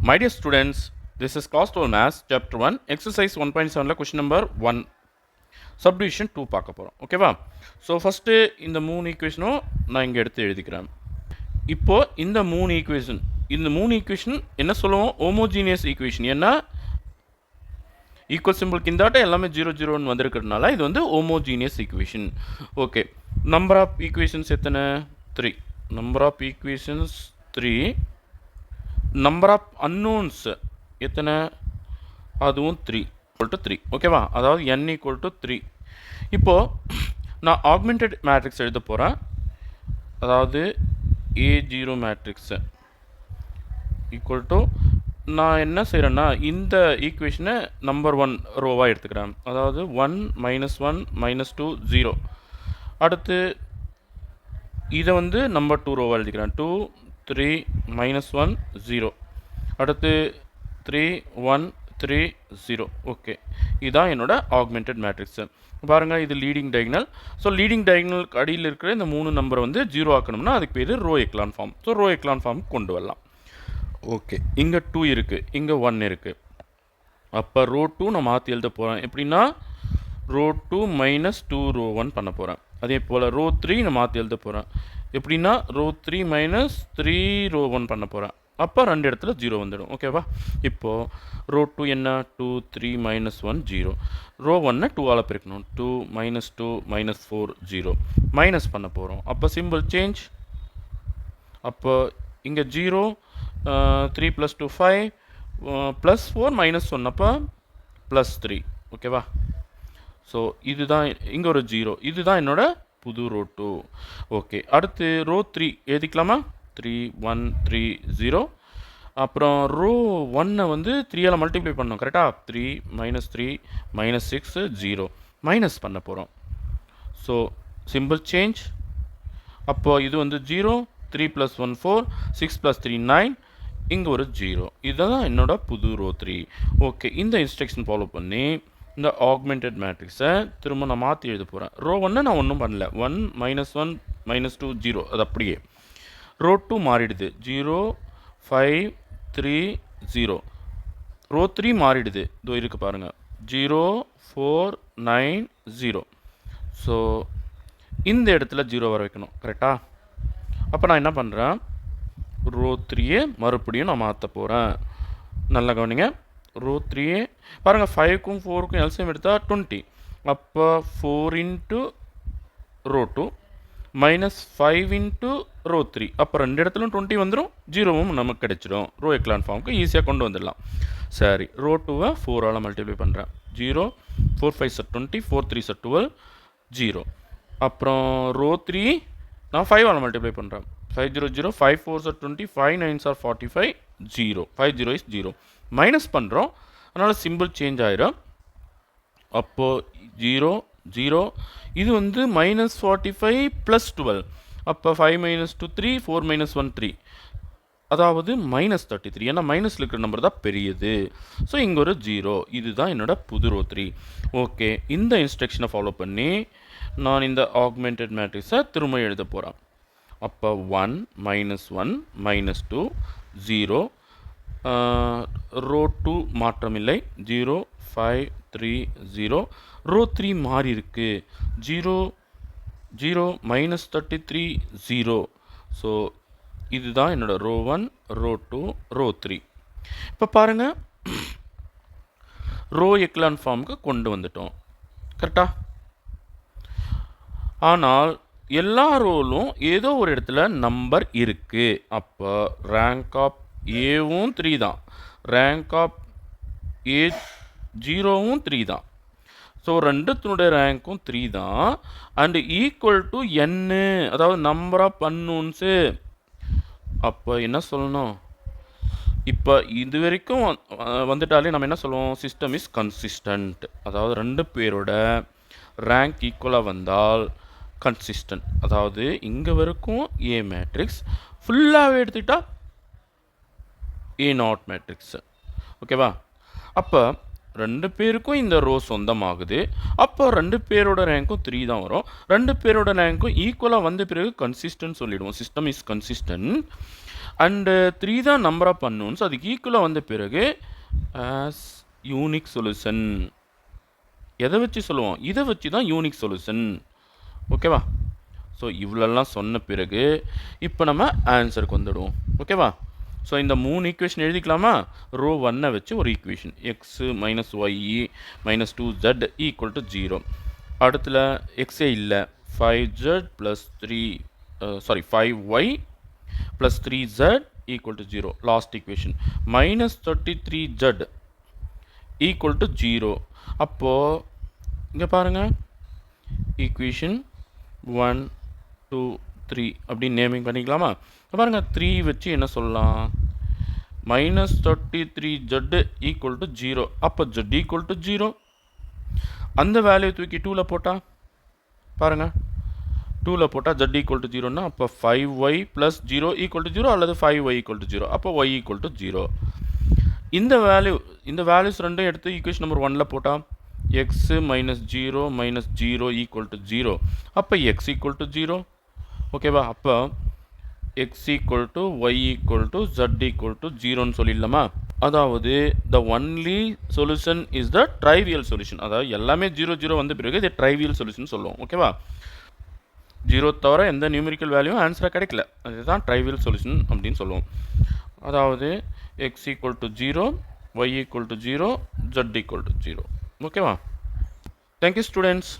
My dear students, this is Class 12 Maths, Chapter 1, Exercise 1.7, question number 1, Subdivision 2 பார்க்க போகிறோம். ஓகேவா? So first இந்த 3 ஈக்குவேஷனும் நான் இங்கே எடுத்து எழுதிக்கிறேன். இப்போது இந்த 3 ஈக்குவேஷன் என்ன சொல்லுவோம்? Homogeneous equation. ஏன்னா ஈக்குவல் சிம்பிள் கிந்தாட்ட எல்லாமே 0 0ன்னு வந்திருக்கிறதுனால இது வந்து homogeneous equation. Okay, number of equations எத்தனை? 3. Number of equations 3. Number of unknowns எத்தனை? அதுவும் 3 = 3. ஓகேவா? அதாவது n = 3. இப்போது நான் ஆக்மெண்டட் மேட்ரிக்ஸ் எழுத போகிறேன். அதாவது A0 மேட்ரிக்ஸு ஈக்குவல் டு நான் என்ன செய்கிறேன்னா இந்த ஈக்குவேஷனை நம்பர் 1 ரோவாக எடுத்துக்கிறேன். அதாவது 1 -1 -2 0. அடுத்து இதை வந்து நம்பர் 2 ரோவாக எழுதிக்கிறேன். 2 3 -1 0. அடுத்து 3 1 3 0. ஓகே, இதுதான் என்னோட ஆக்மெண்டட் மேட்ரிக்ஸு. பாருங்கள், இது லீடிங் டயகனல். ஸோ லீடிங் டயகனலுக்கு அடியில் இருக்கிற இந்த 3 நம்பரை வந்து 0 ஆக்கணும்னா அதுக்கு பேர் row echelon form. So row echelon ஃபார்முக்கு கொண்டு வரலாம். ஓகே, இங்கே 2 இருக்குது, இங்கே 1 இருக்குது. அப்போ ரோ 2 நான் மாற்றி எழுத போகிறேன். எப்படின்னா ரோ 2 -2 ரோ 1 பண்ண போகிறேன். அதே போல் ரோ 3 நான் மாற்றி எழுத போகிறேன். எப்படின்னா ரோ 3 -3 ரோ 1 பண்ண போகிறேன். அப்போ 2 இடத்துல 0 வந்துடும். ஓகேவா? இப்போது ரோ 2 என்ன? 2 3 -1 0. ரோ 1 2ஆல் பெருக்கணும். 2 -2 -4 0. மைனஸ் பண்ண போகிறோம். அப்போ சிம்பிள் சேஞ்ச். அப்போ இங்கே 0 3 + 2 5 +4 -1 அப்போ +3. ஓகேவா? ஸோ இதுதான் இங்கே ஒரு 0. இதுதான் என்னோட புது ரோ 2. ஓகே, அடுத்து ரோ 3 எழுதிக்கலாமா? 3 1 3 0. அப்புறம் ரோ 1 வந்து 3ஆல் மல்டிப்ளை பண்ணோம். கரெக்டாக? 3 -3 -6 0. மைனஸ் பண்ண போகிறோம். So simple change. அப்போது இது வந்து 0 3 + 1 4 6 + 3 9. இங்கே ஒரு 0. இதுதான் என்னோட புது ரோ 3. ஓகே, இந்த இன்ஸ்ட்ரக்ஷன் ஃபாலோ பண்ணி இந்த ஆக்மெண்டட் மேட்ரிக்ஸை திரும்ப நான் மாற்றி எழுத போகிறேன். ரோ 1 நான் ஒன்றும் பண்ணல. 1 -1 -2 0. அது அப்படியே. ரோ 2 மாறிடுது. 0 5 3 0. ரோ 3 மாறிடுது. இதோ இருக்குது பாருங்கள். 0 4 9 0. ஸோ இந்த இடத்துல 0 வர வைக்கணும். கரெக்டாக? அப்போ நான் என்ன பண்ணுறேன்? ரோ 3 மறுபடியும் நான் மாற்ற போகிறேன். நல்லா கவனிங்க. ரோ 3 பாருங்கள், 5க்கும் 4க்கும் எல்சிஎம் எடுத்தால் 20. அப்போ 4 × ரோ 2 -5 × ரோ 3. அப்போ 2 இடத்துலையும் 20 வந்துடும். 0வும் நமக்கு கிடைச்சிடும். ரோ எக்லான் ஃபார்முக்கு ஈஸியாக கொண்டு வந்துடலாம். சரி, ரோ 2வை 4ஆல் மல்டிப்ளை பண்ணுறேன். 0 4 5 20 4 3 12 0. அப்புறம் ரோ 3 நான் 5ஆல் மல்டிப்ளை பண்ணுறேன். 5 0 0 5 4 20 5 9 45 0. 5 0 is 0. மைனஸ் பண்ணுறோம், அதனால் சிம்பிள் சேஞ்ச் ஆகிடும். அப்போது 0 0. இது வந்து -45 + 12. அப்போ 5 - 2 3 4 -1 3. அதாவது -33. ஏன்னா மைனஸில் இருக்கிற நம்பர் தான் பெரியது. ஸோ இங்கே ஒரு 0. இதுதான் என்னோட புது ரோ 3. ஓகே, இந்த இன்ஸ்ட்ரக்ஷனை ஃபாலோ பண்ணி நான் இந்த ஆக்மெண்டட் மேட்ரிக்ஸை திரும்ப எழுத போகிறேன். அப்போ 1 -1 -2 0. ரோ 2 மாற்றமில்லை. 0 5 3 0. ரோ 3 மாறி இருக்கு. 0 0 -33 0. ஸோ இதுதான் என்னோட ரோ 1 ரோ 2 ரோ 3. இப்போ பாருங்கள், ரோ எக்லான் ஃபார்முக்கு கொண்டு வந்துட்டோம். கரெக்டாக? ஆனால் எல்லா ரோலும் ஏதோ ஒரு இடத்துல நம்பர் இருக்குது. அப்போ ரேங்க் ஆஃப் ஏவும் 3 தான், ரேங்க் ஆஃப் A0வும் 3 தான். ஸோ ரெண்டுத்தினுடைய ரேங்க்கும் 3 தான். அண்டு ஈக்குவல் டு n, அதாவது நம்பர் ஆஃப் அன்னோன்ஸு. அப்போ என்ன சொல்லணும்? இப்போ இது வரைக்கும் வந்துட்டாலே நம்ம என்ன சொல்லுவோம்? System is consistent. அதாவது 2 பேரோட ரேங்க் ஈக்குவலாக வந்தால் கன்சிஸ்டன்ட். அதாவது இங்கே வரைக்கும் A மேட்ரிக்ஸ் ஃபுல்லாகவே எடுத்துக்கிட்டால் A0 மேட்ரிக்ஸு. ஓகேவா? அப்போ 2 பேருக்கும் இந்த ரோ சொந்தமாகுது. அப்போ 2 பேரோட ரேங்க்கும் 3 தான் வரும். 2 பேரோட ரேங்க்கும் ஈக்குவலாக வந்த பிறகு கன்சிஸ்டன்ட் சொல்லிடுவோம். System is consistent. அண்டு 3 தான் நம்பர் ஆஃப் அன்னோன்ஸ். அதுக்கு ஈக்குவலாக வந்த பிறகு ஆஸ் யூனிக் சொல்யூஷன். எதை வச்சு சொல்லுவோம்? இதை வச்சு தான் யூனிக் சொல்யூஷன். ஓகேவா? ஸோ இவ்வளோலாம் சொன்ன பிறகு இப்போ நம்ம ஆன்சருக்கு வந்துடுவோம். ஓகேவா? ஸோ இந்த 3 ஈக்குவேஷன் எழுதிக்கலாமா? ரோ 1 வச்சு ஒரு equation x minus y minus 2z equal to 0. அடுத்துல எக்ஸே இல்லை, 5z plus 5y plus 3z equal to 0. Last equation. Minus 33z equal to 0. அப்போ இங்க பாருங்க, equation 1 2 3 அப்படி நேமிங் பண்ணிக்கலாமா? பாருங்க 3 வச்சு என்ன சொல்லலாம்? minus 33z equal to 0. அப்போ z equal to 0. அந்த வேல்யூ தூக்கி 2ல போட்டா பாருங்க, 2ல போட்டால் z equal to 0னா அப்போ 5y plus 0 equal to 0 அல்லது 5y equal to 0. அப்போ y equal to 0. இந்த வேல்யூஸ் ரெண்டும் எடுத்து ஈக்குவேஷன் நம்பர் 1ல போட்டால் x minus 0 minus 0 equal to 0. அப்போ x equal to 0. ஓகேவா? அப்போ x equal to y equal to z equal to 0ன்னு சொல்லிடலாமா? அதாவது the only solution is the trivial solution. அதாவது எல்லாமே 0 0 வந்த பிறகு இது trivial solution சொல்லுவோம். ஓகேவா? 0 தவிர எந்த நியூமெரிக்கல் வேல்யூவும் ஆன்சராக கிடைக்கல. அதுதான் ட்ரைவியல் சொல்யூஷன் அப்படின்னு சொல்லுவோம். அதாவது x equal to 0, y equal to 0, z equal to 0. ஓகேவா? Thank you students.